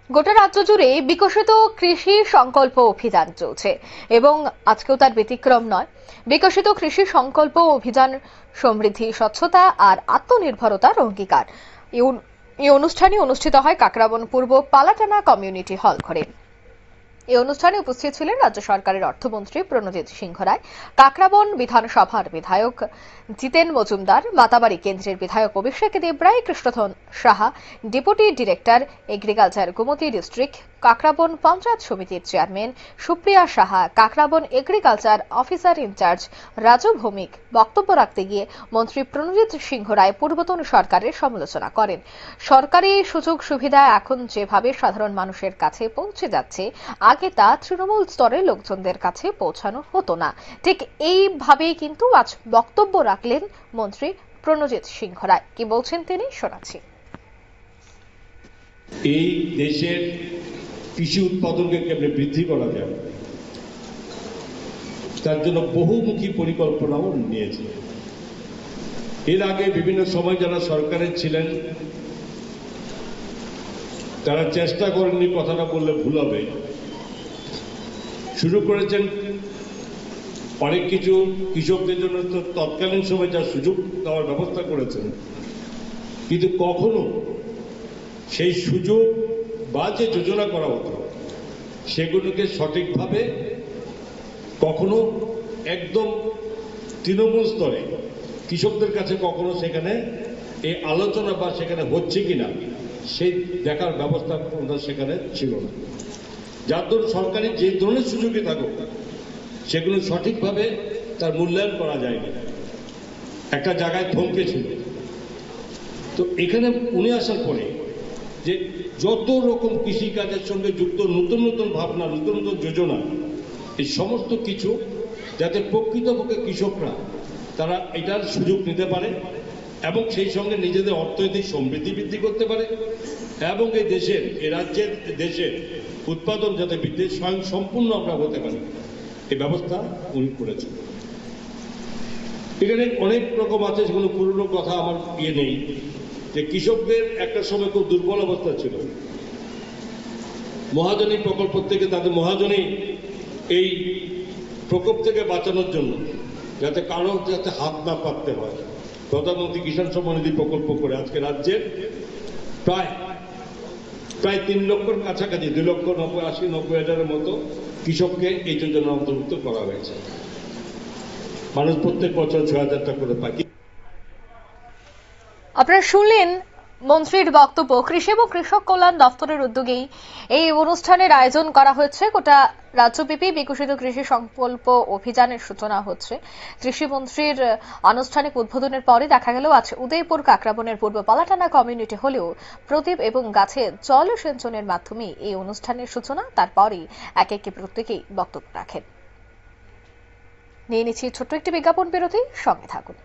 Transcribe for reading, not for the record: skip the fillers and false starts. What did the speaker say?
গোটা রাজ্য জুড়ে বিকশিত কৃষি সংকল্প অভিযান চলছে এবং আজকেও তার ব্যতিক্রম নয়। বিকশিত কৃষি সংকল্প অভিযান সমৃদ্ধি, স্বচ্ছতা আর আত্মনির্ভরতার অঙ্গীকার। এই অনুষ্ঠানে অনুষ্ঠিত হয় কাকরাবন পূর্ব পালাটানা কমিউনিটি হল ঘরে। এই অনুষ্ঠানে উপস্থিত ছিলেন রাজ্য সরকারের অর্থমন্ত্রী প্রণজিৎ সিংহ রায়, কাকরাবন বিধানসভার বিধায়ক জিতেন মজুমদার, মাতাবাড়ি কেন্দ্রের বিধায়ক Abhishek Debroy, Krishnadhan Saha, deputy director agriculture Gomati district, Kakraban panchayat সমিতির chairman Supriya Saha, Kakraban agriculture officer in charge Raju Bhowmik. বক্তব্য রাখতে গিয়ে মন্ত্রী প্রণজিৎ সিংহ রায় পূর্বতন সরকারের সমালোচনা করেন। সরকারি সুযোগ সুবিধা এখন যেভাবে সাধারণ মানুষের কাছে পৌঁছে যাচ্ছে, আগে তা তৃণমূল স্তরের লোকজনদের কাছে পৌঁছানো হতো না। ঠিক এইভাবেই কিন্তু আজ বক্তব্য রাখলেন মন্ত্রী প্রণজিৎ সিংহ রায়। কি বলছেন তিনি, শোনাচ্ছি। এই দেশের কৃষি উৎপাদনকে কেমনে বৃদ্ধি করা যায়, তার জন্য বহুমুখী পরিকল্পনাও নিয়েছে। এর আগে বিভিন্ন সময় যারা সরকারের ছিলেন তারা চেষ্টা করেননি, কথাটা বললে ভুল হবে, শুরু করেছেন অনেক কিছু কৃষকদের জন্য। তো তৎকালীন সময় যা সুযোগ দেওয়ার ব্যবস্থা করেছেন, কিন্তু কখনো সেই সুযোগ বা যে যোজনা করা হতো সেগুলোকে সঠিকভাবে কখনো একদম তৃণমূল স্তরে কৃষকদের কাছে কখনো সেখানে এই আলোচনা বা সেখানে হচ্ছে কিনা সেই দেখার ব্যবস্থা সেখানে ছিল না। যার দরুন সরকারি যে ধরনের সুযোগই থাকুক সেগুলো সঠিকভাবে তার মূল্যায়ন করা যায়নি, একটা জায়গায় থমকে ছিল। তো এখানে উনি আসার পরে যে যত রকম কৃষিকাজের সঙ্গে যুক্ত নতুন নতুন ভাবনা, নতুন নতুন যোজনা, এই সমস্ত কিছু যাতে প্রকৃতপক্ষে কৃষকরা তারা এটার সুযোগ নিতে পারে এবং সেই সঙ্গে নিজেদের অর্থনৈতিক সমৃদ্ধি বৃদ্ধি করতে পারে এবং এই দেশের, এই রাজ্যের, দেশের উৎপাদন যাতে বৃদ্ধি স্বয়ং সম্পূর্ণ আমরা হতে পারি, এই ব্যবস্থা উনি করেছেন। এখানে অনেক রকম আছে, সেগুলো পুরনো কথা আমার নেই। যে কৃষকদের একটা সময় খুব দুর্বল অবস্থা ছিল, মহাজনী প্রকল্প থেকে তাদের মহাজনী এই প্রকোপ থেকে বাঁচানোর জন্য যাতে কারো যাতে হাত না পাততে হয়, প্রধানমন্ত্রী কিষাণ সম্মান নিধি প্রকল্প করে আজকে রাজ্যের প্রায় 3 লক্ষর কাছাকাছি 2,80,90,000-এর মতো কৃষককে এই যোজনার অন্তর্ভুক্ত করা হয়েছে। মানুষ প্রত্যেক বছর 6,000 টাকা করে পায়। আপনারা শুনলেন মন্ত্রীর বক্তব্য। কৃষি এবং কৃষক কল্যাণ দপ্তরের উদ্যোগেই এই অনুষ্ঠানের আয়োজন করা হয়েছে। গোটা রাজ্যব্যাপী বিকশিত কৃষি সংকল্প অভিযানের সূচনা হচ্ছে। কৃষিমন্ত্রীর আনুষ্ঠানিক উদ্বোধনের পরে দেখা গেল আজ উদয়পুর কাকরাবনের পূর্ব পালাটানা কমিউনিটি হলেও প্রদীপ এবং গাছে জল সেচনের মাধ্যমে এই অনুষ্ঠানের সূচনা। তারপরই একে একে প্রত্যেকেই বক্তব্য রাখেন। নিয়ে নিচ্ছি ছোট্ট একটি বিজ্ঞাপন বিরতি, সঙ্গে থাকুন।